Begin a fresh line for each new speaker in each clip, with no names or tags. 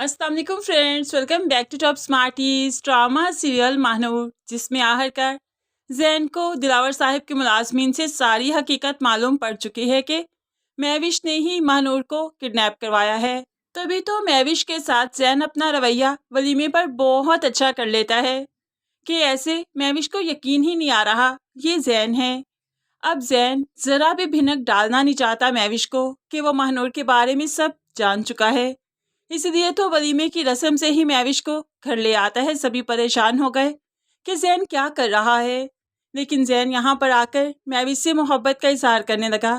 अस्सलाम वालेकुम friends, welcome back to Top Smarties. Drama serial Mahnoor, जिसमें आखिरकार जैन को दिलावर साहब के मुलाजमीन से सारी हकीकत मालूम पड़ चुकी है कि महविश ने ही महानूर को किडनैप करवाया है। तभी तो महविश के साथ जैन अपना रवैया वलीमे पर बहुत अच्छा कर लेता है कि ऐसे महविश को यकीन ही नहीं आ रहा ये जैन है। अब जैन जरा भी भिनक डालना नहीं चाहता महविश को कि वो महानूर के बारे में सब जान चुका है। इसलिए तो वलीमे की रस्म से ही महविश को घर ले आता है। सभी परेशान हो गए कि जैन क्या कर रहा है, लेकिन जैन यहाँ पर आकर महविश से मोहब्बत का इजहार करने लगा।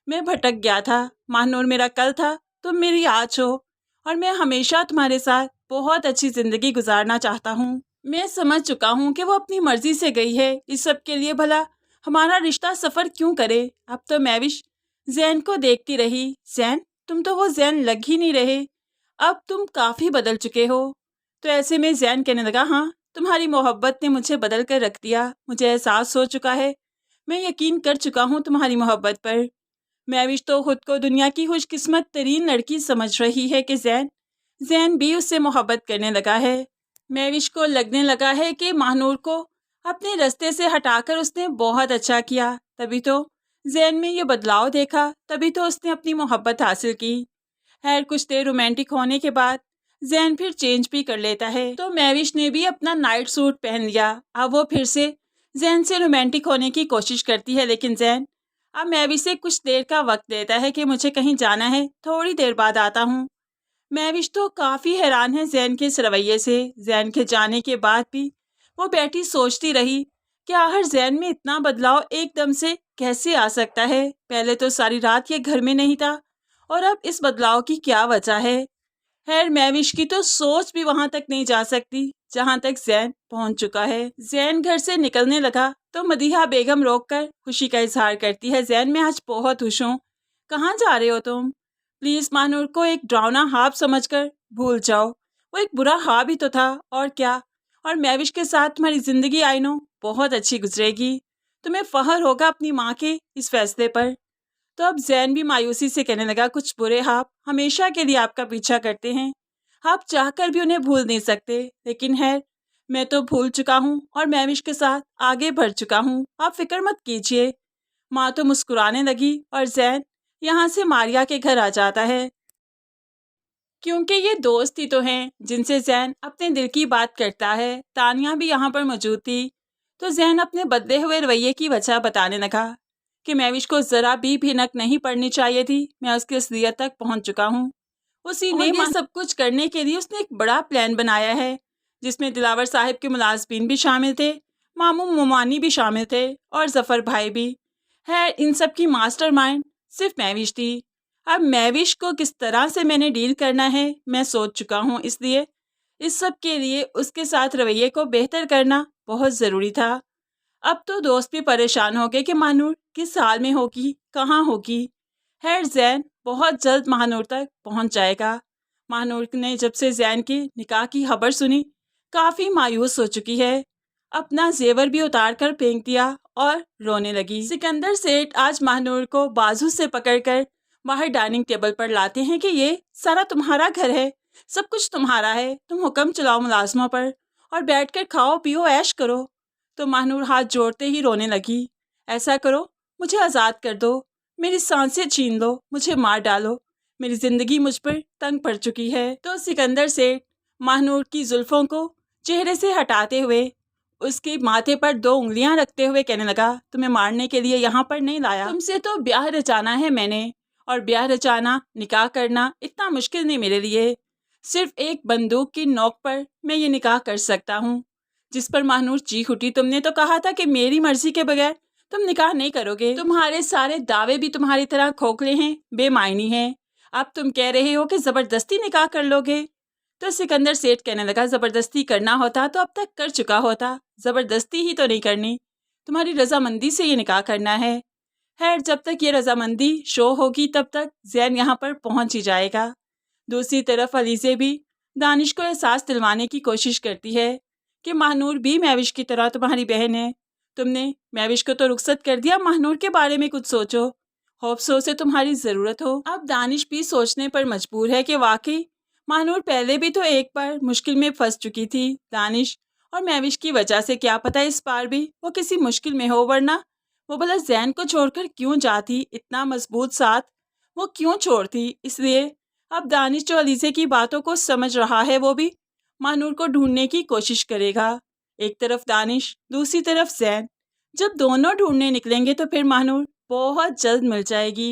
मैं भटक गया था, महानूर मेरा कल था, तुम मेरी आज हो, और मैं हमेशा तुम्हारे साथ बहुत अच्छी ज़िंदगी गुजारना चाहता हूँ। मैं समझ चुका हूँ कि वो अपनी मर्जी से गई है, इस सब के लिए भला हमारा रिश्ता सफ़र क्यों करे। अब तो महविश जैन को देखती रही। जैन, तुम तो वो जैन लग ही नहीं रहे, अब तुम काफ़ी बदल चुके हो। तो ऐसे में जैन कहने लगा, हाँ, तुम्हारी मोहब्बत ने मुझे बदल कर रख दिया। मुझे एहसास हो चुका है, मैं यकीन कर चुका हूँ तुम्हारी मोहब्बत पर। महविश तो खुद को दुनिया की खुशकिस्मत तरीन लड़की समझ रही है कि जैन भी उससे मोहब्बत करने लगा है। महविश को लगने लगा है कि महानूर को अपने रास्ते से हटाकर उसने बहुत अच्छा किया। तभी तो जैन में ये बदलाव देखा, तभी तो उसने अपनी मोहब्बत हासिल की। खैर, कुछ देर रोमांटिक होने के बाद जैन फिर चेंज भी कर लेता है। तो महविश ने भी अपना नाइट सूट पहन लिया। अब वो फिर से जैन से रोमांटिक होने की कोशिश करती है, लेकिन जैन अब महविश से कुछ देर का वक्त देता है कि मुझे कहीं जाना है, थोड़ी देर बाद आता हूँ। महविश तो काफ़ी हैरान है जैन के इस रवैये से। जैन के जाने के बाद भी वो बैठी सोचती रही कि आखिर जैन में इतना बदलाव एकदम से कैसे आ सकता है। पहले तो सारी रात ये घर में नहीं था, और अब इस बदलाव की क्या वजह है। खैर, महविश की तो सोच भी वहां तक नहीं जा सकती जहां तक जैन पहुंच चुका है। जैन घर से निकलने लगा तो मदीहा बेगम रोककर खुशी का इजहार करती है, जैन, मैं आज बहुत खुश हूँ। कहाँ जा रहे हो तुम? प्लीज महानूर को एक डरावना ख्वाब समझकर भूल जाओ, वो एक बुरा ख्वाब ही तो था, और क्या। और महविश के साथ तुम्हारी जिंदगी आई नो बहुत अच्छी गुजरेगी। तुम्हें फख्र होगा अपनी माँ के इस फैसले पर। तो अब जैन भी मायूसी से कहने लगा, कुछ बुरे ख्वाब हमेशा के लिए आपका पीछा करते हैं, आप चाहकर भी उन्हें भूल नहीं सकते। लेकिन है, मैं तो भूल चुका हूँ और महविश के साथ आगे बढ़ चुका हूँ, आप फिक्र मत कीजिए। माँ तो मुस्कुराने लगी और जैन यहाँ से मारिया के घर आ जाता है, क्योंकि ये दोस्त ही तो हैं जिनसे जैन अपने दिल की बात करता है। तानिया भी यहाँ पर मौजूद थी। तो जैन अपने बदले हुए रवैये की वजह बताने लगा कि महविश को ज़रा भी भिनक नहीं पड़नी चाहिए थी, मैं उसकी असलियत तक पहुँच चुका हूँ। उसी ने ये सब कुछ करने के लिए उसने एक बड़ा प्लान बनाया है, जिसमें दिलावर साहब के मुलाजमीन भी शामिल थे, मामू मोमानी भी शामिल थे, और जफ़र भाई भी है। इन सब की मास्टरमाइंड सिर्फ महविश थी। अब महविश को किस तरह से मैंने डील करना है मैं सोच चुका हूँ, इसलिए इस सब के लिए उसके साथ रवैये को बेहतर करना बहुत ज़रूरी था। अब तो दोस्त भी परेशान हो गए कि महानूर किस हाल में होगी, कहाँ होगी। खैर, जैन बहुत जल्द महानूर तक पहुंच जाएगा। महानूर ने जब से जैन की निकाह की खबर सुनी, काफ़ी मायूस हो चुकी है। अपना जेवर भी उतार कर फेंक दिया और रोने लगी। सिकंदर सेठ आज महानूर को बाजू से पकड़कर बाहर डाइनिंग टेबल पर लाते हैं कि ये सारा तुम्हारा घर है, सब कुछ तुम्हारा है, तुम हुक्म चलाओ मुलाजमों पर और बैठकर खाओ पियो ऐश करो। तो महानूर हाथ जोड़ते ही रोने लगी, ऐसा करो, मुझे आज़ाद कर दो, मेरी सांसें छीन लो, मुझे मार डालो, मेरी ज़िंदगी मुझ पर तंग पड़ चुकी है। तो सिकंदर सेठ महानूर की जुल्फ़ों को चेहरे से हटाते हुए उसके माथे पर 2 उंगलियां रखते हुए कहने लगा, तुम्हें मारने के लिए यहाँ पर नहीं लाया, तुमसे तो ब्याह रचाना है मैंने, और ब्याह रचाना, निकाह करना इतना मुश्किल नहीं मेरे लिए। सिर्फ एक बंदूक की नोक पर मैं ये निकाह कर सकता हूँ। जिस पर महानूर चीख उठी, तुमने तो कहा था कि मेरी मर्जी के बगैर तुम निकाह नहीं करोगे, तुम्हारे सारे दावे भी तुम्हारी तरह खोखले हैं, बेमायनी हैं। अब तुम कह रहे हो कि ज़बरदस्ती निकाह कर लोगे। तो सिकंदर सेठ कहने लगा, ज़बरदस्ती करना होता तो अब तक कर चुका होता, ज़बरदस्ती ही तो नहीं करनी, तुम्हारी रजामंदी से ये निकाह करना है। खैर, जब तक ये रजामंदी शो होगी तब तक जैन यहाँ पर पहुँच ही जाएगा। दूसरी तरफ अलीज़े भी दानिश को एहसास दिलवाने की कोशिश करती है कि महानूर भी महविश की तरह तुम्हारी बहन है। तुमने महविश को तो रुखसत कर दिया, महानूर के बारे में कुछ सोचो, होप्स से तुम्हारी ज़रूरत हो। अब दानिश भी सोचने पर मजबूर है कि वाकई महानूर पहले भी तो एक बार मुश्किल में फंस चुकी थी। दानिश और महविश की वजह से क्या पता इस बार भी वो किसी मुश्किल में हो, वरना वो भला जैन को छोड़कर क्यों जाती। इतना मजबूत साथ वो क्यों छोड़ती। इसलिए अब दानिश जो अलीसे की बातों को समझ रहा है वो भी महानूर को ढूंढने की कोशिश करेगा। एक तरफ दानिश, दूसरी तरफ जैन। जब दोनों ढूंढने निकलेंगे तो फिर महानूर बहुत जल्द मिल जाएगी।